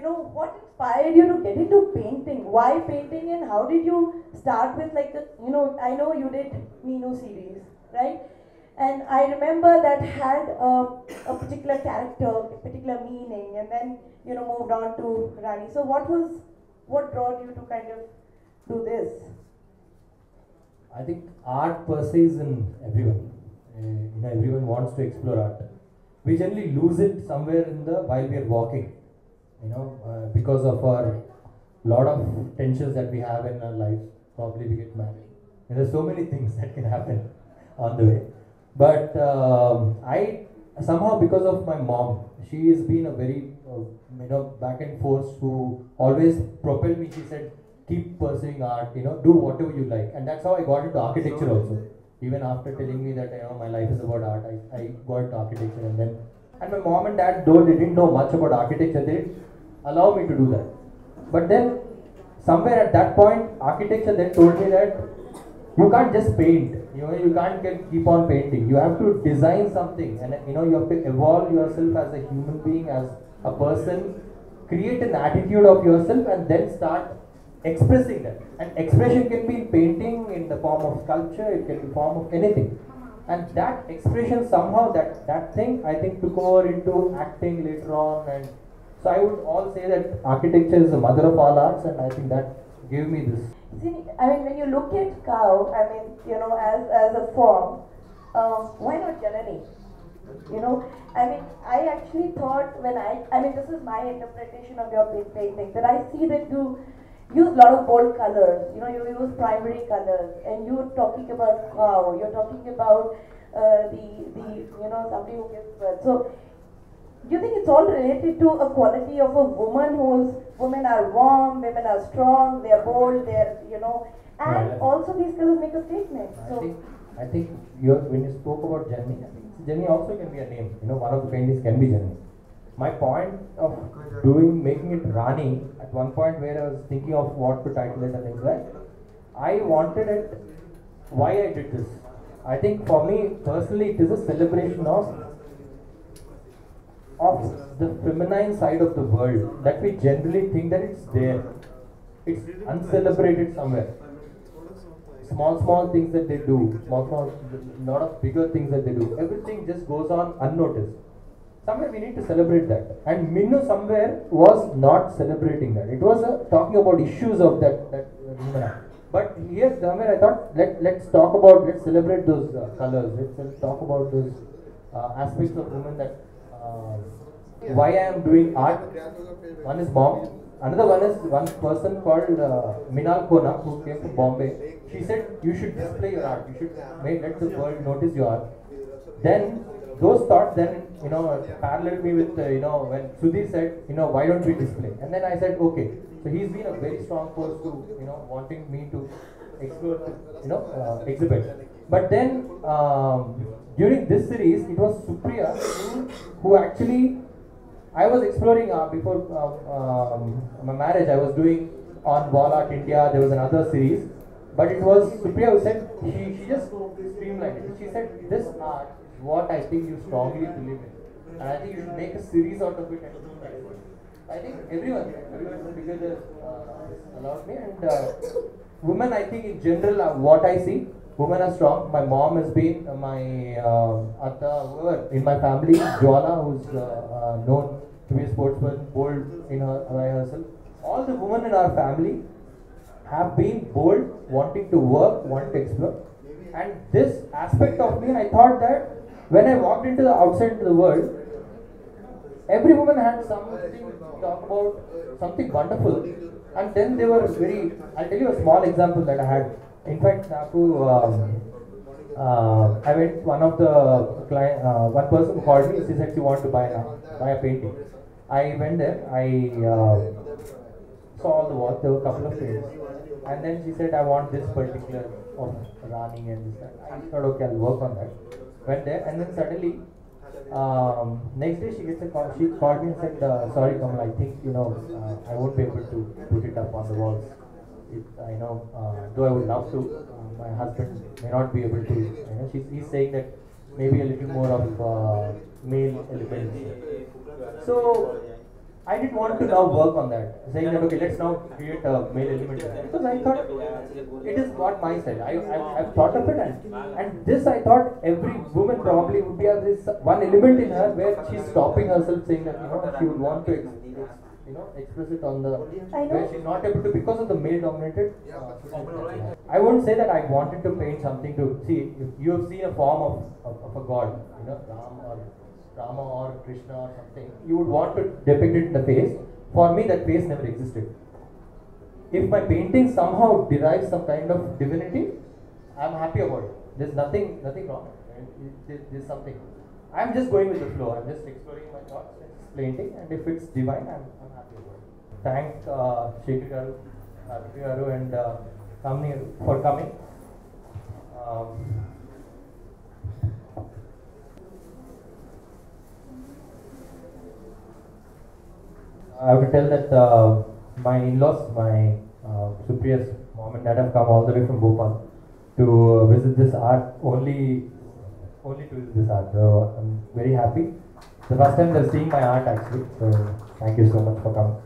what inspired you to get into painting? Why painting, and how did you start with like I know you did Minu series, right? And I remember that had a particular character, a particular meaning, and then moved on to Rani. So what brought you to kind of do this? I think art per se is in everyone. Everyone wants to explore art. We generally lose it somewhere in the while we are walking. Because of our lot of tensions that we have in our lives. Probably we get married. And there's so many things that can happen on the way. But I somehow, because of my mom, she has been a very back and forth who always propelled me. She said, keep pursuing art, do whatever you like. And that's how I got into architecture also. Even after telling me that my life is about art, I got into architecture. And my mom and dad, though they didn't know much about architecture, they didn't allow me to do that. But then somewhere at that point, architecture then told me that you can't just paint. You can't keep on painting. You have to design something, and you have to evolve yourself as a human being, as a person, create an attitude of yourself, and then start expressing that. And expression can be in painting, in the form of sculpture, it can be in form of anything. And that expression somehow, that thing, I think took over into acting later on. And so I would all say that architecture is the mother of all arts, and I think that gave me this. See, I mean, when you look at cow, I mean, as a form, why not Janani? I mean, I actually thought I mean, this is my interpretation of your painting, that I see that you use a lot of bold colors, you use primary colors, and you're talking about cow, you're talking about somebody who gives birth. So, do you think it's all related to a quality of a woman women are warm, women are strong, they're bold, and also these colors make a statement. I think when you spoke about Jenny, Jenny also can be a name. One of the paintings can be Jenny. My point of making it Rani, at one point where I was thinking of what to title it and things like, I wanted it, why I did this. I think for me personally it is a celebration of the feminine side of the world that we generally think that it's there. It's uncelebrated somewhere. Small things that they do, lot of bigger things that they do. Everything just goes on unnoticed. Somewhere we need to celebrate that. And Minnu somewhere was not celebrating that. It was talking about issues of that women. But here somewhere I thought let's celebrate those colors. Let's talk about those aspects of women that why I am doing art. One is mom. Another one is one person called Minal Kona, who came from Bombay. She said you should display your art. You should let the world notice your art. Then those thoughts paralleled me with when Sudhir said why don't we display? And then I said okay. So he's been a very strong force to wanting me to explore, exhibit. But then during this series, it was Supriya who actually I was exploring before my marriage. I was doing on Wall Art India. There was another series, but it was Supriya who said she just streamlined it. She said this art is what I think you strongly believe in, and I think you should make a series out of it. I think everyone together allowed me, and women, I think in general, what I see, women are strong. My mom has been my Atta, whoever in my family, Jwala, who's known to be a sportsman, bold by herself. All the women in our family have been bold, wanting to work, wanting to explore. And this aspect of me, I thought that when I walked into the outside into the world, every woman had something to talk about, something wonderful. And then they were very, I'll tell you a small example that I had. In fact, I went, one one person called me, she said she wanted to buy a painting. I went there, I saw all the walls, there were a couple of paintings. And then she said, I want this particular of Rani and this. I thought, okay, I'll work on that. Went there, and then suddenly, next day she gets a call. She called me and said, sorry Kamal, I think I won't be able to put it up on the walls. I know, though I would love to, my husband may not be able to. He's saying that maybe a little more of male elements. So I didn't want to now work on that, saying that okay, let's now create a male element in that. Because I thought it is not my style. I've thought of it, and this I thought every woman probably would be have this one element in her where she's stopping herself, saying that she would want to express it on the where she's not able to because of the male dominated. I won't say that I wanted to paint something to see. If you have seen a form of a god, Rama or Krishna or something, you would want to depict it in the face. For me, that face never existed. If my painting somehow derives some kind of divinity, I'm happy about it. There's nothing wrong. There's something. I'm just going with the flow. I'm just exploring my thoughts, just painting, and if it's divine, I'm happy about it. Thank Shekhar Garu and Kamini for coming. I have to tell that my in-laws, my Supriya's mom and dad have come all the way from Bhopal to visit this art, only to visit this art. So I'm very happy. The first time they're seeing my art actually. So thank you so much for coming.